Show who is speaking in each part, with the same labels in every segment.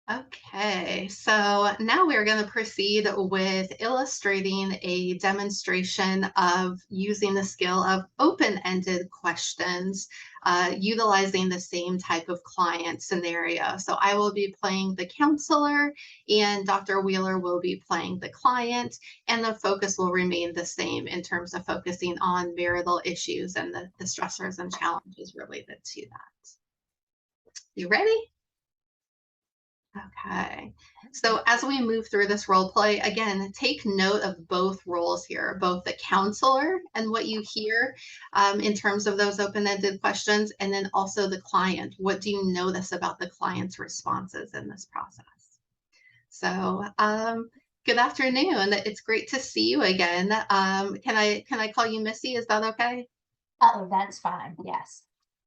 Speaker 1: Okay, so now we're going to proceed with illustrating a demonstration of using the skill of open-ended questions, utilizing the same type of client scenario. So I will be playing the counselor, and Dr. Wheeler will be playing the client, and the focus will remain the same in terms of focusing on marital issues and the stressors and challenges related to that. You ready? Okay. So as we move through this role play, again, take note of both roles here, both the counselor and what you hear in terms of those open-ended questions, and then also the client. What do you notice about the client's responses in this process? So good afternoon. It's great to see you again. Can I call you Missy? Is that okay?
Speaker 2: Oh, that's fine. Yes.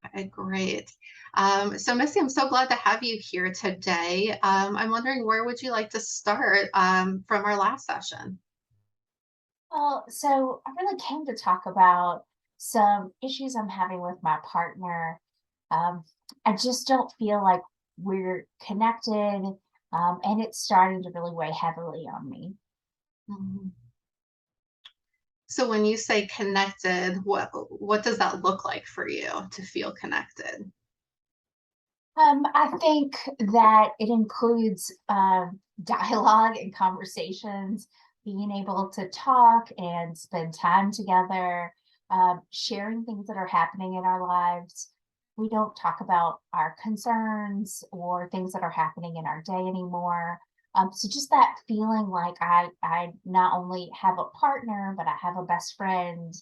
Speaker 1: Okay, great. So Missy, I'm so glad to have you here today. I'm wondering, where would you like to start from our last session?
Speaker 2: Well, so I really came to talk about some issues I'm having with my partner. Um, I just don't feel like we're connected, and it's starting to really weigh heavily on me.
Speaker 1: Mhm. So when you say connected, what does that look like for you to feel connected?
Speaker 2: I think that it includes dialogue and conversations, being able to talk and spend time together, sharing things that are happening in our lives. We don't talk about our concerns or things that are happening in our day anymore. So just that feeling like I not only have a partner, but I have a best friend.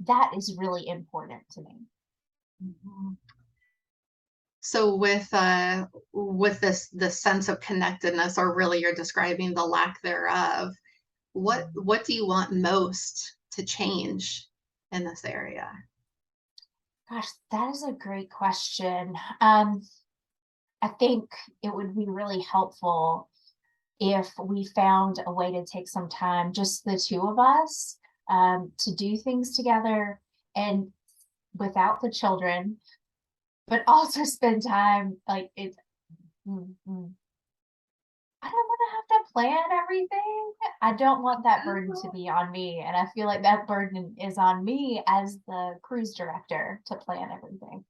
Speaker 2: That is really important to me.
Speaker 1: Mhm. So with this sense of connectedness, or really you're describing the lack thereof, what do you want most to change in this area?
Speaker 2: Gosh, that is a great question. I think it would be really helpful if we found a way to take some time, just the two of us, to do things together and without the children, but also spend time like it. mm, mm, I don't want to have to plan everything. I don't want that burden to be on me. And I feel like that burden is on me as the cruise director to plan everything.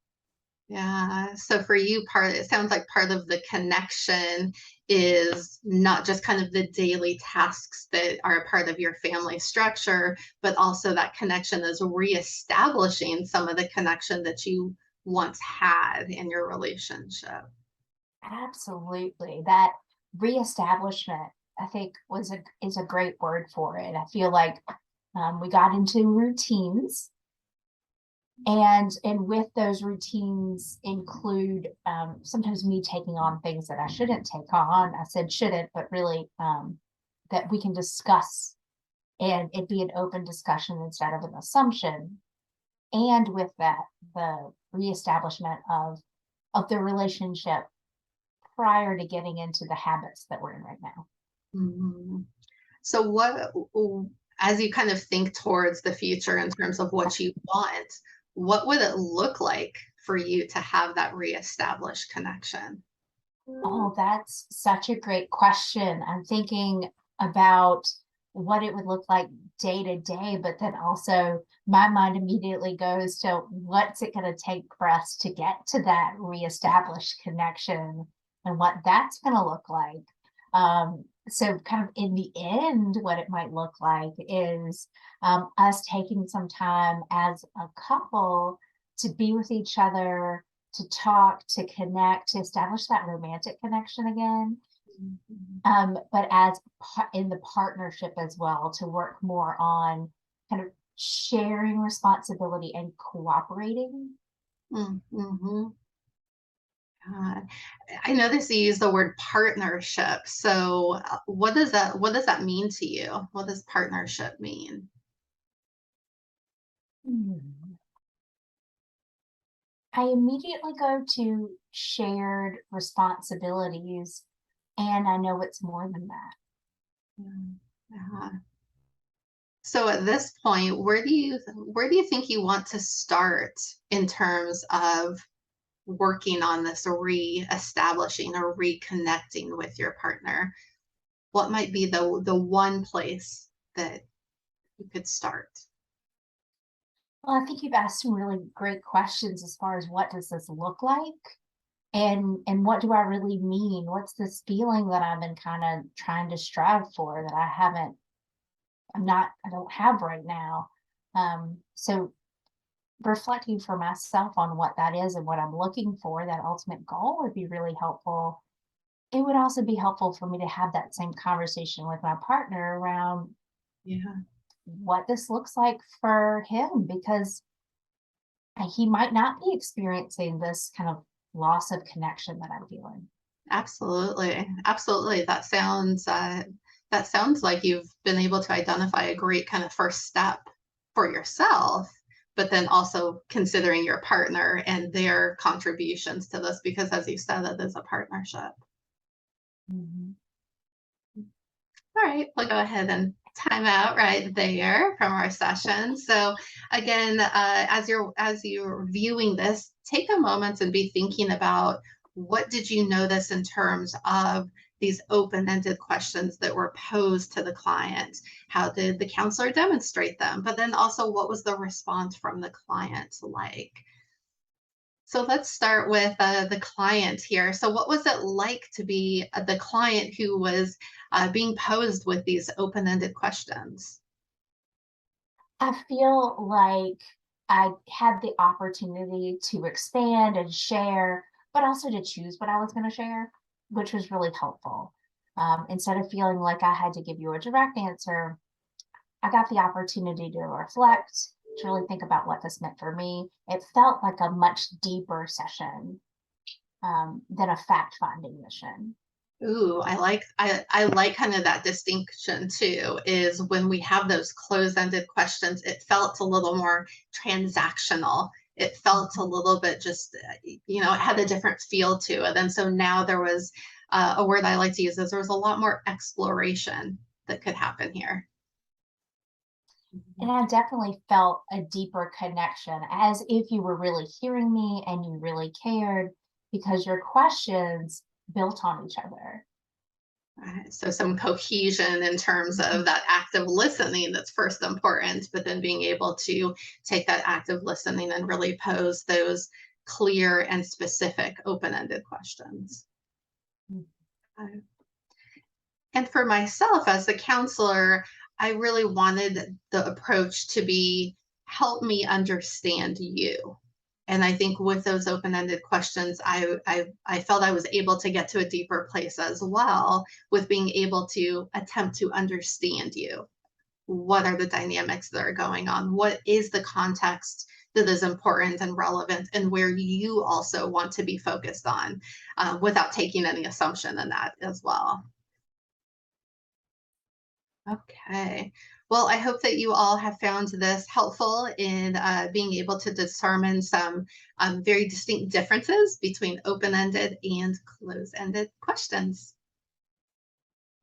Speaker 1: Yeah. So for you, it sounds like part of the connection is not just kind of the daily tasks that are a part of your family structure, but also that connection is reestablishing some of the connection that you once had in your relationship.
Speaker 2: Absolutely. That reestablishment, I think, is a great word for it. I feel like we got into routines, and with those routines include sometimes me taking on things that I shouldn't take on. I said shouldn't, but really that we can discuss and it be an open discussion instead of an assumption. And with that, the reestablishment of the relationship prior to getting into the habits that we're in right now.
Speaker 1: Mhm. So as you kind of think towards the future in terms of what you want, what would it look like for you to have that reestablished connection?
Speaker 2: Oh, that's such a great question. I'm thinking about what it would look like day to day, but then also my mind immediately goes to what's it going to take for us to get to that reestablished connection and what that's going to look like. So, kind of in the end, what it might look like is us taking some time as a couple to be with each other, to talk, to connect, to establish that romantic connection again.
Speaker 1: Mhm.
Speaker 2: But as in the partnership as well, to work more on kind of sharing responsibility and cooperating.
Speaker 1: Mhm. I notice you use the word partnership. So, what does that mean to you? What does partnership mean?
Speaker 2: Hmm. I immediately go to shared responsibilities, and I know it's more than that.
Speaker 1: Mm, yeah. So at this point, where do you think you want to start in terms of working on this re-establishing or reconnecting with your partner, what might be the one place that you could start?
Speaker 2: Well, I think you've asked some really great questions as far as what does this look like? And what do I really mean? What's this feeling that I've been kind of trying to strive for that I don't have right now. So reflecting for myself on what that is and what I'm looking for, that ultimate goal would be really helpful. It would also be helpful for me to have that same conversation with my partner around
Speaker 1: Yeah,
Speaker 2: what this looks like for him, because he might not be experiencing this kind of loss of connection that I'm feeling.
Speaker 1: absolutely. Absolutely. That sounds like you've been able to identify a great kind of first step for yourself, but then also considering your partner and their contributions to this, because as you said, it is a partnership.
Speaker 2: Mhm.
Speaker 1: All right, we'll go ahead and time out right there from our session. So again, as you're viewing this, take a moment and be thinking about, what did you notice in terms of these open-ended questions that were posed to the client? How did the counselor demonstrate them? But then also, what was the response from the client like? So let's start with the client here. So, what was it like to be the client who was being posed with these open ended questions?
Speaker 2: I feel like I had the opportunity to expand and share, but also to choose what I was going to share, which was really helpful. Instead of feeling like I had to give you a direct answer, I got the opportunity to reflect, to really think about what this meant for me. It felt like a much deeper session than a fact finding mission.
Speaker 1: Ooh, I like kind of that distinction too, is when we have those closed-ended questions, it felt a little more transactional. It felt a
Speaker 2: Mhm.
Speaker 1: little bit just, it had a different feel to it. And so now there was a word I like to use, is there was a lot more exploration that could happen here.
Speaker 2: And I definitely felt a deeper connection, as if you were really hearing me and you really cared, because your questions built on each other.
Speaker 1: Right. So some cohesion in terms of
Speaker 2: Mhm.
Speaker 1: that active listening, that's first important, but then being able to take that active listening and really pose those clear and specific open-ended questions. Uh, And for myself as the counselor, I really wanted the approach to be, help me understand you. And I think with those open-ended questions, I felt I was able to get to a deeper place as well, with being able to attempt to understand you. What are the dynamics that are going on? What is the context that is important and relevant, and where you also want to be focused on, without taking any assumption in that as well. Okay. Well, I hope that you all have found this helpful in being able to determine some very distinct differences between open ended and close ended questions.